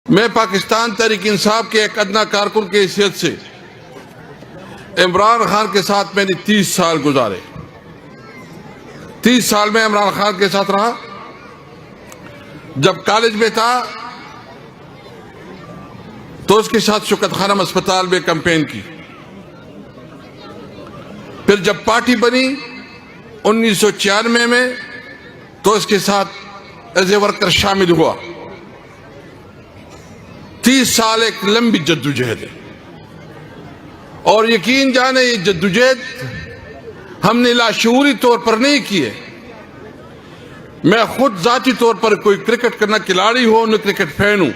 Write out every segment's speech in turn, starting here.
میں پاکستان تحریک انصاف کے ایک ادنا کارکن کی حیثیت سے عمران خان کے ساتھ میں نے 30 سال گزارے. 30 سال میں عمران خان کے ساتھ رہا. جب کالج میں تھا تو اس کے ساتھ شوکت خانم اسپتال میں کمپین کی. پھر جب پارٹی بنی 1996 میں تو اس کے ساتھ ایز اے ورکر شامل ہوا. 30 سال ایک لمبی جدوجہد ہے، اور یقین جانے یہ جدوجہد ہم نے لاشعوری طور پر نہیں کی ہے. میں خود ذاتی طور پر کوئی کرکٹ کا نہ کھلاڑی ہوں نہ کرکٹ فین ہوں.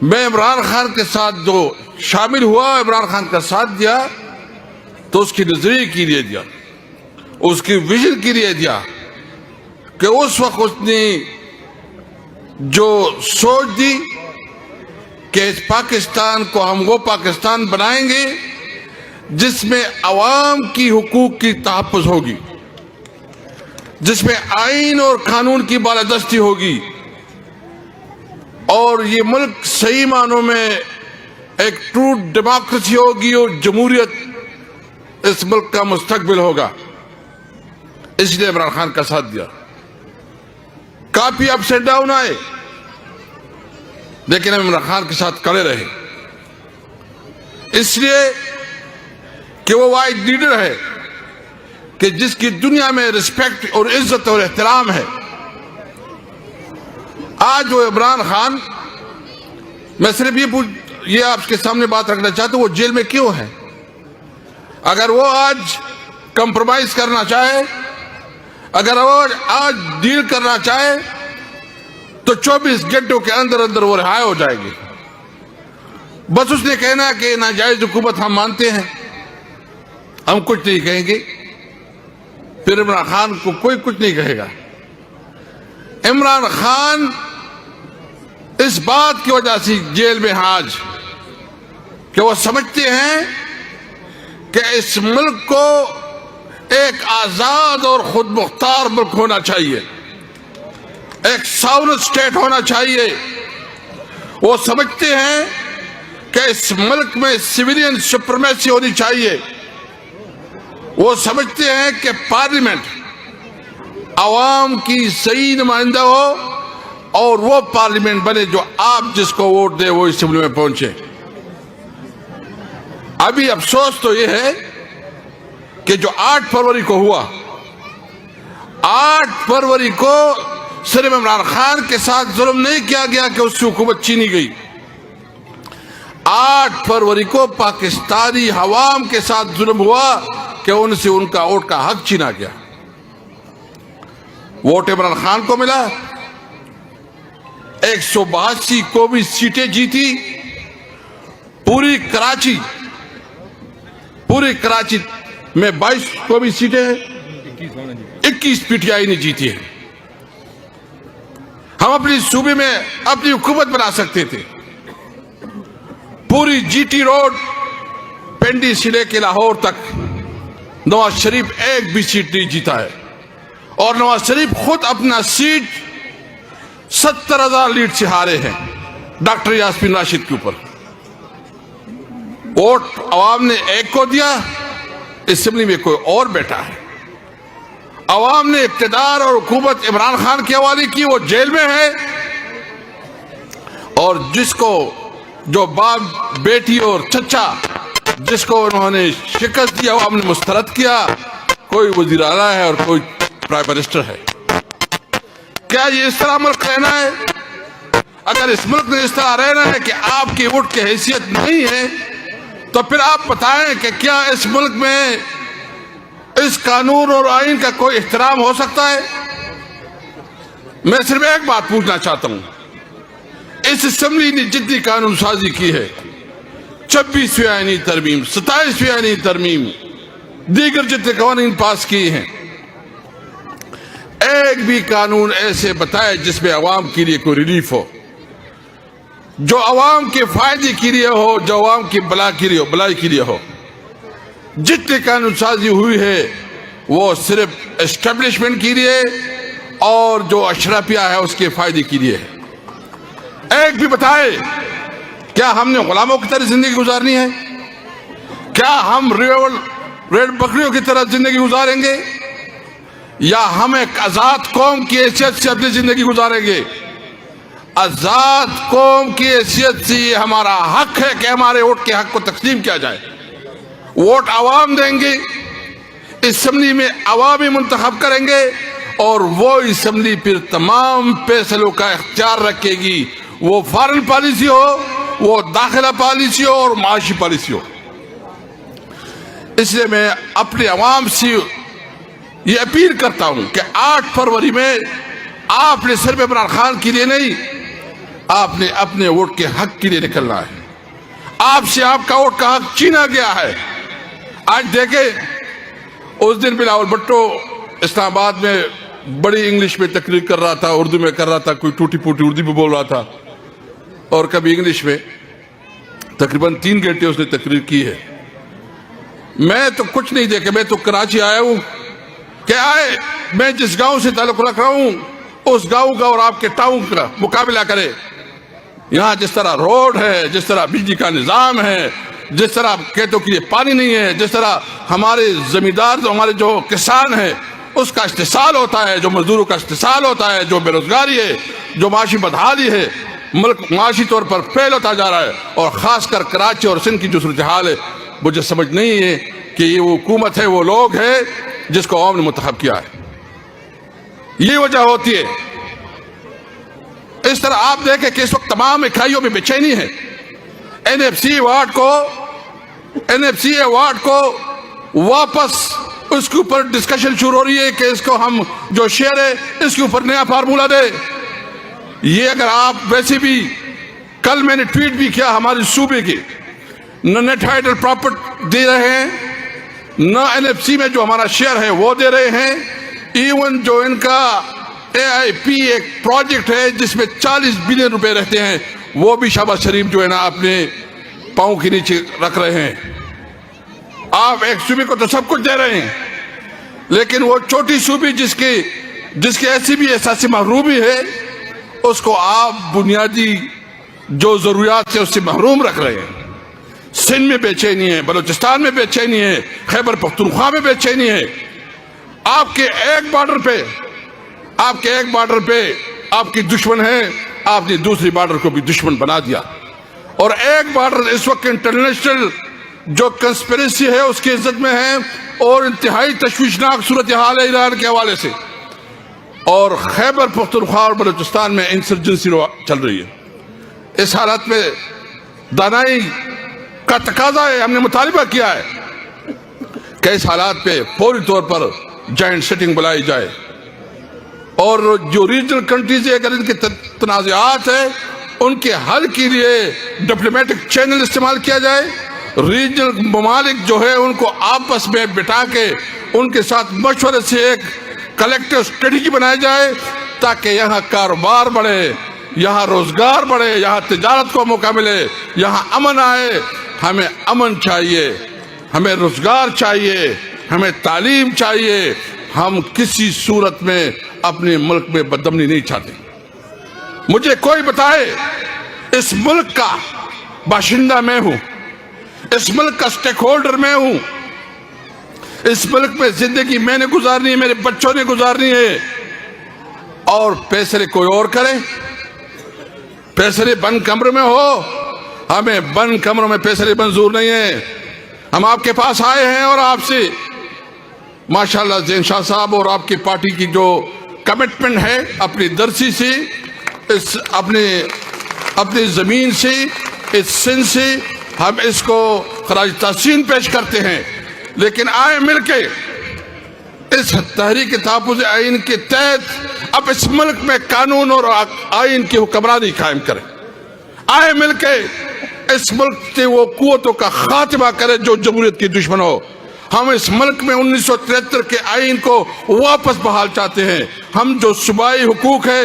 میں عمران خان کے ساتھ جو شامل ہوا، عمران خان کا ساتھ دیا تو اس کی نظریے کے لیے دیا، اس کی ویژن کے لیے دیا کہ اس وقت اس نے جو سوچ دی کہ اس پاکستان کو ہم وہ پاکستان بنائیں گے جس میں عوام کی حقوق کی تحفظ ہوگی، جس میں آئین اور قانون کی بالادستی ہوگی، اور یہ ملک صحیح معنوں میں ایک ٹرو ڈیموکریسی ہوگی اور جمہوریت اس ملک کا مستقبل ہوگا. اس لیے عمران خان کا ساتھ دیا. کافی اپس اینڈ ڈاؤن آئے لیکن ہم عمران خان کے ساتھ کھڑے رہے، اس لیے کہ وہ واحد لیڈر ہے کہ جس کی دنیا میں رسپیکٹ اور عزت اور احترام ہے. آج وہ عمران خان، میں صرف یہ آپ کے سامنے بات رکھنا چاہتا ہوں، وہ جیل میں کیوں ہے؟ اگر وہ آج کمپرومائز کرنا چاہے، اگر وہ آج ڈیل کرنا چاہے تو 24 گھنٹوں کے اندر اندر وہ رہا ہو جائے گی. بس اس نے کہنا کہ ناجائز حکومت ہم مانتے ہیں، ہم کچھ نہیں کہیں گے. پھر عمران خان کو کوئی کچھ نہیں کہے گا. عمران خان اس بات کی وجہ سے جیل میں آج کہ وہ سمجھتے ہیں کہ اس ملک کو ایک آزاد اور خود مختار ملک ہونا چاہیے، ایک ساورن سٹیٹ ہونا چاہیے. وہ سمجھتے ہیں کہ اس ملک میں سویلین سپریمیسی ہونی چاہیے. وہ سمجھتے ہیں کہ پارلیمنٹ عوام کی صحیح نمائندہ ہو اور وہ پارلیمنٹ بنے جو آپ جس کو ووٹ دے وہ اسمبلی میں پہنچے. ابھی افسوس تو یہ ہے کہ جو 8 فروری کو ہوا، 8 فروری کو صرف عمران خان کے ساتھ ظلم نہیں کیا گیا کہ اس کی حکومت چھینی گئی. 8 فروری کو پاکستانی عوام کے ساتھ ظلم ہوا کہ ان سے ان کا ووٹ کا حق چھینا گیا. ووٹ عمران خان کو ملا، 182 قومی سیٹیں جیتی. پوری کراچی میں 22 قومی سیٹیں ہیں، 21 پی ٹی آئی نے جیتی ہے. ہم اپنی صوبے میں اپنی حکومت بنا سکتے تھے. پوری جی ٹی روڈ پنڈی سے لے کے لاہور تک نواز شریف ایک بھی سیٹ نہیں جیتا ہے، اور نواز شریف خود اپنا سیٹ 70,000 لیڈ سے ہارے ہیں ڈاکٹر یاسمین راشد کے اوپر. ووٹ عوام نے ایک کو دیا، اسمبلی میں کوئی اور بیٹھا ہے. عوام نے اقتدار اور حکومت عمران خان کے حوالے کی، وہ جیل میں ہے. اور جس کو جو باپ بیٹی اور چچا جس کو انہوں نے شکست دیا عوام نے مسترد کیا. کوئی وزیر اعلیٰ ہے اور کوئی پرائم منسٹر ہے. کیا یہ اس طرح ملک رہنا ہے؟ اگر اس ملک نے اس طرح رہنا ہے کہ آپ کی ووٹ کی حیثیت نہیں ہے تو پھر آپ بتائیں کہ کیا اس ملک میں اس قانون اور آئین کا کوئی احترام ہو سکتا ہے؟ میں صرف ایک بات پوچھنا چاہتا ہوں. اس اسمبلی نے جتنی قانون سازی کی ہے، 26ویں آئینی ترمیم، 27ویں آئینی ترمیم، دیگر جتنے قوانین پاس کیے ہیں، ایک بھی قانون ایسے بتائے جس میں عوام کے لیے کوئی ریلیف ہو، جو عوام کے فائدے کے لیے ہو، جو عوام کی بلائی کے لیے ہو. جتنی قانون سازی ہوئی ہے وہ صرف اسٹیبلشمنٹ کے لیے اور جو اشرافیہ ہے اس کے فائدے کے لیے ہے. ایک بھی بتائے کیا ہم نے غلاموں کی طرح زندگی گزارنی ہے؟ کیا ہم ریڑھ بکریوں کی طرح زندگی گزاریں گے، یا ہم ایک آزاد قوم کی حیثیت سے اپنی زندگی گزاریں گے؟ آزاد قوم کی حیثیت سے یہ ہمارا حق ہے کہ ہمارے ووٹ کے حق کو تقسیم کیا جائے. ووٹ عوام دیں گے، اسمبلی میں عوام ہی منتخب کریں گے، اور وہ اسمبلی پھر تمام فیصلوں کا اختیار رکھے گی، وہ فارن پالیسی ہو، وہ داخلہ پالیسی ہو، اور معاشی پالیسی ہو. اس لیے میں اپنے عوام سے یہ اپیل کرتا ہوں کہ 8 فروری میں آپ نے صرف عمران خان کے لیے نہیں، آپ نے اپنے ووٹ کے حق کے لیے نکلنا ہے. آپ سے آپ کا ووٹ کا حق چھینا گیا ہے. آج دیکھیں، اس دن بلاول بھٹو اسلام آباد میں بڑی انگلش میں تقریر کر رہا تھا، اردو میں کر رہا تھا، کوئی ٹوٹی پوٹی اردو میں بول رہا تھا، اور کبھی انگلش میں. تقریباً 3 گھنٹے اس نے تقریر کی ہے. میں تو کچھ نہیں دیکھا، میں تو کراچی آیا ہوں. کیا ہے، میں جس گاؤں سے تعلق رکھ رہا ہوں اس گاؤں کا اور آپ کے ٹاؤن کا مقابلہ کرے. یہاں جس طرح روڈ ہے، جس طرح بجلی کا نظام ہے، جس طرح کھیتوں کے لیے پانی نہیں ہے، جس طرح ہمارے زمیندار ہمارے جو کسان ہیں اس کا استحصال ہوتا ہے، جو مزدوروں کا استحصال ہوتا ہے، جو بے روزگاری ہے، جو معاشی بدحالی ہے، ملک معاشی طور پر فیل ہوتا جا رہا ہے. اور خاص کر کراچی اور سندھ کی جو صورتحال ہے، مجھے سمجھ نہیں ہے کہ یہ وہ حکومت ہے، وہ لوگ ہیں جس کو عوام نے منتخب کیا ہے. یہ وجہ ہوتی ہے. اس طرح آپ دیکھیں کہ اس وقت تمام اکائیوں میں بے چینی ہے. این ایف سی ایوارڈ کو واپس اس کے اوپر ڈسکشن شروع ہو رہی ہے کہ اس کو ہم جو شیئر ہے اس کے اوپر نیا فارمولہ دے. یہ اگر آپ ویسے بھی، کل میں نے ٹویٹ بھی کیا، ہماری صوبے کی نہ نیٹ ٹائٹل پراپرٹی دے رہے ہیں، نہ این ایف سی میں جو ہمارا شیئر ہے وہ دے رہے ہیں. ایون جو ان کا اے آئی پی ایک پروجیکٹ ہے جس میں 40 بلین روپے رہتے ہیں، وہ بھی شہباز شریف جو ہے نا اپنے پاؤں کے نیچے رکھ رہے ہیں. آپ ایک صوبے کو تو سب کچھ دے رہے ہیں، لیکن وہ چھوٹی صوبے جس کی ایسی بھی احساسی محرومی ہے، اس کو آپ بنیادی جو ضروریات سے اس سے محروم رکھ رہے ہیں. سندھ میں بے چینی ہے، بلوچستان میں بے چینی ہے، خیبر پختونخوا میں بے چینی ہے. آپ کے ایک بارڈر پہ آپ کی دشمن ہے، آپ نے دوسری بارڈر کو بھی دشمن بنا دیا. اور ایک بارڈر اس وقت انٹرنیشنل جو کنسپیریسی ہے اس کی عزت میں ہے، اور انتہائی تشویشناک صورتحال ہے ایران کے حوالے سے. اور خیبر پختونخوا اور بلوچستان میں انسرجنسی چل رہی ہے. اس حالت میں دانائی کا تقاضا ہے، ہم نے مطالبہ کیا ہے کہ اس حالات پہ فوری طور پر جوائنٹ سیٹنگ بلائی جائے، اور جو ریجنل کنٹریز اگر ان کے تنازعات ہیں ان کے حل کے لیے ڈپلومیٹک چینل استعمال کیا جائے. ریجنل ممالک جو ہے ان کو آپس میں بٹھا کے ان کے ساتھ مشورے سے ایک کلیکٹیو اسٹریٹجی بنائی جائے، تاکہ یہاں کاروبار بڑھے، یہاں روزگار بڑھے، یہاں تجارت کو موقع ملے، یہاں امن آئے. ہمیں امن چاہیے، ہمیں روزگار چاہیے، ہمیں تعلیم چاہیے. ہم کسی صورت میں اپنے ملک میں بدامنی نہیں چاہتے. مجھے کوئی بتائے، اس ملک کا باشندہ میں ہوں، اس ملک کا سٹیک ہولڈر میں ہوں، اس ملک میں زندگی میں نے گزارنی ہے، میرے بچوں نے گزارنی ہے، اور فیصلے کوئی اور کرے. فیصلے بند کمرے میں ہو. ہمیں بند کمروں میں فیصلے منظور نہیں ہیں. ہم آپ کے پاس آئے ہیں اور آپ سے ماشاءاللہ زین شاہ صاحب اور آپ کی پارٹی کی جو کمٹمنٹ ہے اپنی درسی سے، اپنی زمین سے، اس سندھ سے ہم اس کو خراج تحسین پیش کرتے ہیں. لیکن آئے مل کے اس تحریک تحفظ آئین کے تحت اب اس ملک میں قانون اور آئین کی حکمرانی قائم کریں. آئے مل کے اس ملک سے وہ قوتوں کا خاتمہ کرے جو جمہوریت کی دشمن ہو. ہم اس ملک میں 1973 کے آئین کو واپس بحال چاہتے ہیں. ہم جو صوبائی حقوق ہے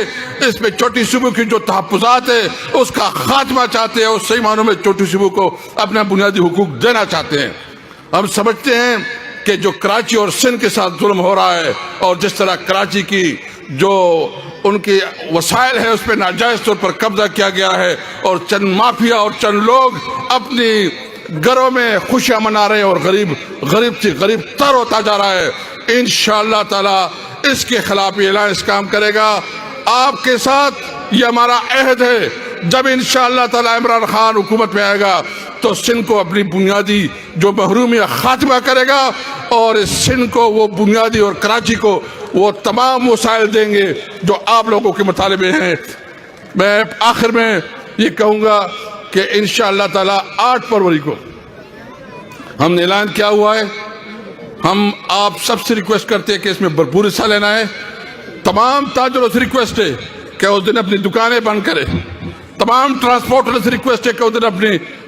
اس میں چھوٹی صوبوں کی جو تحفظات ہے اس کا خاتمہ چاہتے ہیں، اور صحیح معنوں میں چھوٹی صوبوں کو اپنا بنیادی حقوق دینا چاہتے ہیں. ہم سمجھتے ہیں کہ جو کراچی اور سندھ کے ساتھ ظلم ہو رہا ہے، اور جس طرح کراچی کی جو ان کے وسائل ہے اس پہ ناجائز طور پر قبضہ کیا گیا ہے، اور چند مافیا اور چند لوگ اپنی گھروں میں خوشیاں منا رہے ہیں، اور غریب سے غریب تر ہوتا جا رہا ہے۔ انشاءاللہ تعالی اس کے خلاف یہ الائنس کام کرے گا۔ آپ کے ساتھ یہ ہمارا عہد ہے، جب انشاءاللہ تعالی عمران خان حکومت میں آئے گا تو سندھ کو اپنی بنیادی جو محرومیاں خاتمہ کرے گا، اور اس سندھ کو وہ بنیادی اور کراچی کو وہ تمام وسائل دیں گے جو آپ لوگوں کے مطالبے ہیں۔ میں آخر میں یہ کہوں گا کہ انشاءاللہ تعالی 8 فروری کو ہم نے اعلان کیا ہوا ہے، ہم آپ سب سے ریکویسٹ کرتے ہیں کہ اس میں بھرپور حصہ لینا ہے۔ تمام تاجروں سے ریکویسٹ ہے کہ اس دن اپنی دکانیں بند کریں، تمام ٹرانسپورٹر سے ریکویسٹ ہے کہ اس دن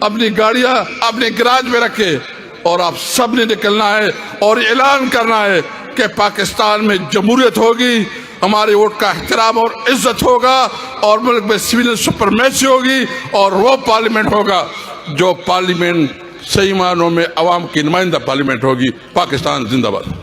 اپنی گاڑیاں اپنے گراج میں رکھے، اور آپ سب نے نکلنا ہے اور اعلان کرنا ہے کہ پاکستان میں جمہوریت ہوگی، ہمارے ووٹ کا احترام اور عزت ہوگا، اور ملک میں سویلین سپرمیسی ہوگی، اور وہ پارلیمنٹ ہوگا جو پارلیمنٹ صحیح معنوں میں عوام کی نمائندہ پارلیمنٹ ہوگی۔ پاکستان زندہ باد۔